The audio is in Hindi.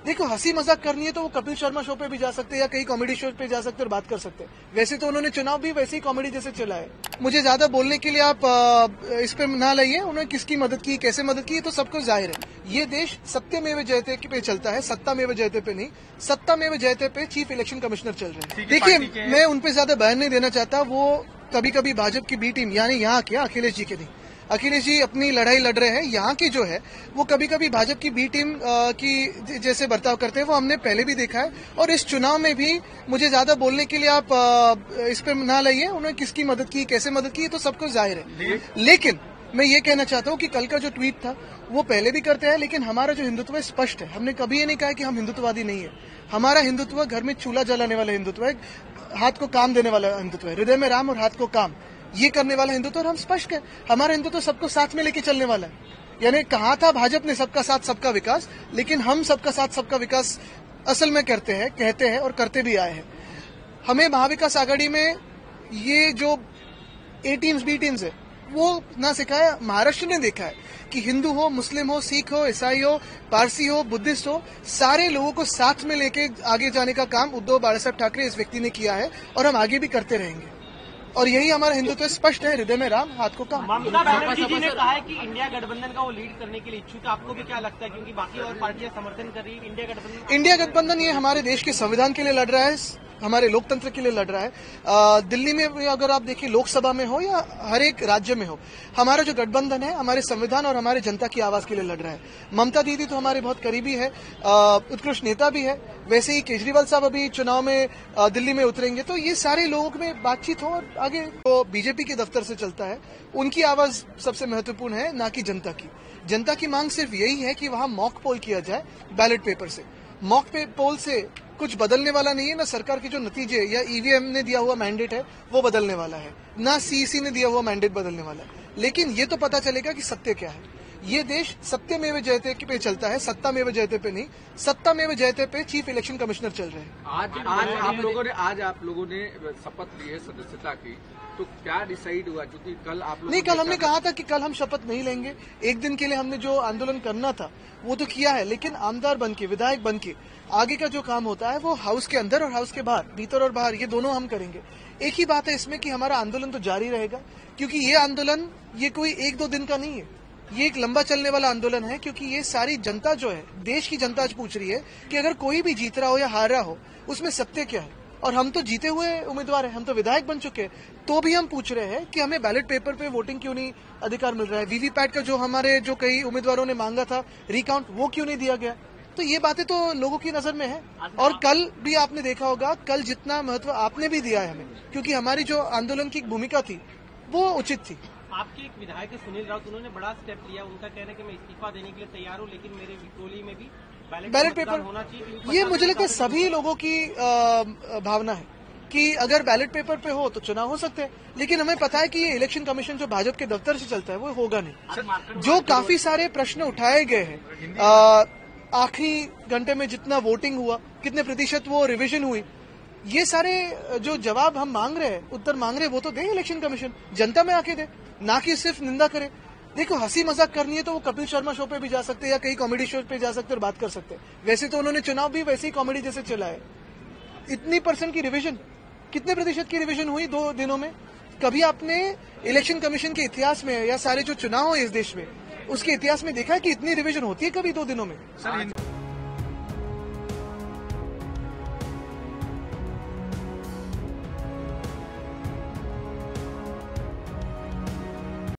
देखो, हंसी मजाक करनी है तो वो कपिल शर्मा शो पे भी जा सकते हैं या कई कॉमेडी शो पे जा सकते हैं और बात कर सकते हैं। वैसे तो उन्होंने चुनाव भी वैसे ही कॉमेडी जैसे चला है। मुझे ज्यादा बोलने के लिए आप इस पे ना लाइए, उन्होंने किसकी मदद की, कैसे मदद की, तो सबको जाहिर है। ये देश सत्यमेव जयते पे चलता है, सत्तामेव जयते पे नहीं। सत्तामेव जयते पे चीफ इलेक्शन कमिश्नर चल रहे हैं। देखिए, मैं उन पे ज्यादा बयान नहीं देना चाहता। वो कभी कभी भाजपा की बी टीम यानी यहाँ के अखिलेश जी के नहीं, अखिलेश जी अपनी लड़ाई लड़ रहे हैं। यहाँ की जो है वो कभी कभी भाजपा की बी टीम की जैसे बर्ताव करते हैं, वो हमने पहले भी देखा है। और इस चुनाव में भी मुझे ज्यादा बोलने के लिए आप इस पे ना लाइए, उन्होंने किसकी मदद की, कैसे मदद की, तो सबको जाहिर है। लेकिन मैं ये कहना चाहता हूँ कि कल का जो ट्वीट था वो पहले भी करते हैं, लेकिन हमारा जो हिंदुत्व है स्पष्ट है। हमने कभी ये नहीं कहा कि हम हिंदुत्ववादी नहीं है। हमारा हिंदुत्व घर में चूल्हा जलाने वाला हिंदुत्व है, हाथ को काम देने वाला हिंदुत्व है, हृदय में राम और हाथ को काम, ये करने वाला हिंदुत्व। और हम स्पष्ट है, हमारा हिंदुत्व सबको साथ में लेके चलने वाला है। यानी कहा था भाजपा ने सबका साथ सबका विकास, लेकिन हम सबका साथ सबका विकास असल में करते हैं, कहते हैं और करते भी आए हैं। हमें महाविकास आघाड़ी में ये जो ए टीम्स बी टीम्स है वो ना सिखाया। महाराष्ट्र ने देखा है कि हिंदू हो, मुस्लिम हो, सिख हो, ईसाई हो, पारसी हो, बुद्धिस्ट हो, सारे लोगों को साथ में लेके आगे जाने का काम उद्धव बाला साहब ठाकरे इस व्यक्ति ने किया है और हम आगे भी करते रहेंगे। और यही हमारा हिंदुत्व स्पष्ट है, हृदय में राम, हाथ को काम। ममता बनर्जी जी ने कहा है कि इंडिया गठबंधन का वो लीड करने के लिए इच्छुक है। आपको भी क्या लगता है, क्योंकि बाकी और पार्टियां समर्थन कर रही है इंडिया गठबंधन ये हमारे देश के संविधान के लिए लड़ रहा है, हमारे लोकतंत्र के लिए लड़ रहा है। दिल्ली में अगर आप देखिए, लोकसभा में हो या हर एक राज्य में हो, हमारा जो गठबंधन है हमारे संविधान और हमारे जनता की आवाज के लिए लड़ रहा है। ममता दीदी तो हमारे बहुत करीबी है, उत्कृष्ट नेता भी है। वैसे ही केजरीवाल साहब अभी चुनाव में दिल्ली में उतरेंगे, तो ये सारे लोगों में बातचीत हो और आगे तो बीजेपी के दफ्तर से चलता है, उनकी आवाज सबसे महत्वपूर्ण है, ना कि जनता की। जनता की मांग सिर्फ यही है कि वहां मॉक पोल किया जाए बैलेट पेपर से। मॉक पोल से कुछ बदलने वाला नहीं है, ना सरकार के जो नतीजे या ईवीएम ने दिया हुआ मैंडेट है वो बदलने वाला है, ना सीईसी ने दिया हुआ मैंडेट बदलने वाला है। लेकिन ये तो पता चलेगा कि सत्य क्या है। ये देश सत्यमेव जयते पे चलता है, सत्तामेव जयते पे नहीं। सत्तामेव जयते पे चीफ इलेक्शन कमिश्नर चल रहे हैं। आज आप लोगों ने शपथ ली है सदस्यता की, तो क्या डिसाइड हुआ? क्योंकि कल आप लोग नहीं, कल हमने कहा था कि कल हम शपथ नहीं लेंगे। एक दिन के लिए हमने जो आंदोलन करना था वो तो किया है, लेकिन आमदार बन के, विधायक बन के आगे का जो काम होता है वो हाउस के अंदर और हाउस के बाहर, भीतर और बाहर, ये दोनों हम करेंगे। एक ही बात है इसमें कि हमारा आंदोलन तो जारी रहेगा, क्योंकि ये आंदोलन ये कोई एक दो दिन का नहीं है, ये एक लंबा चलने वाला आंदोलन है। क्योंकि ये सारी जनता जो है, देश की जनता आज पूछ रही है कि अगर कोई भी जीत रहा हो या हार रहा हो, उसमें सत्य क्या है। और हम तो जीते हुए उम्मीदवार हैं, हम तो विधायक बन चुके हैं, तो भी हम पूछ रहे हैं कि हमें बैलेट पेपर पे वोटिंग क्यों नहीं अधिकार मिल रहा है। वीवीपैट का जो हमारे जो कई उम्मीदवारों ने मांगा था रिकाउंट, वो क्यों नहीं दिया गया। तो ये बातें तो लोगों की नजर में है। और कल भी आपने देखा होगा, कल जितना महत्व आपने भी दिया है हमें, क्योंकि हमारी जो आंदोलन की भूमिका थी वो उचित थी। आपके एक विधायक सुनील राउत, उन्होंने बड़ा स्टेप लिया। उनका कहना है कि मैं इस्तीफा देने के लिए तैयार हूं, लेकिन मेरे टोली में भी बैलेट पेपर होना चाहिए। ये मुझे लगता है सभी लोगों की भावना है कि अगर बैलेट पेपर पे हो तो चुनाव हो सकते हैं, लेकिन हमें पता है कि ये इलेक्शन कमीशन जो भाजपा के दफ्तर से चलता है वो होगा नहीं। जो काफी सारे प्रश्न उठाए गए हैं, आखिरी घंटे में जितना वोटिंग हुआ, कितने प्रतिशत वो रिवीजन हुई, ये सारे जो जवाब हम मांग रहे हैं, उत्तर मांग रहे हैं, वो तो दे इलेक्शन कमीशन, जनता में आके दे, ना कि सिर्फ निंदा करे। देखो, हंसी मजाक करनी है तो वो कपिल शर्मा शो पे भी जा सकते हैं या कई कॉमेडी शो पे जा सकते हैं और बात कर सकते हैं। वैसे तो उन्होंने चुनाव भी वैसे ही कॉमेडी जैसे चला है। इतनी % की रिवीजन, कितने प्रतिशत की रिवीजन हुई 2 दिनों में? कभी आपने इलेक्शन कमीशन के इतिहास में या सारे जो चुनाव हो इस देश में, उसके इतिहास में देखा है कि इतनी रिवीजन होती है कभी 2 दिनों में?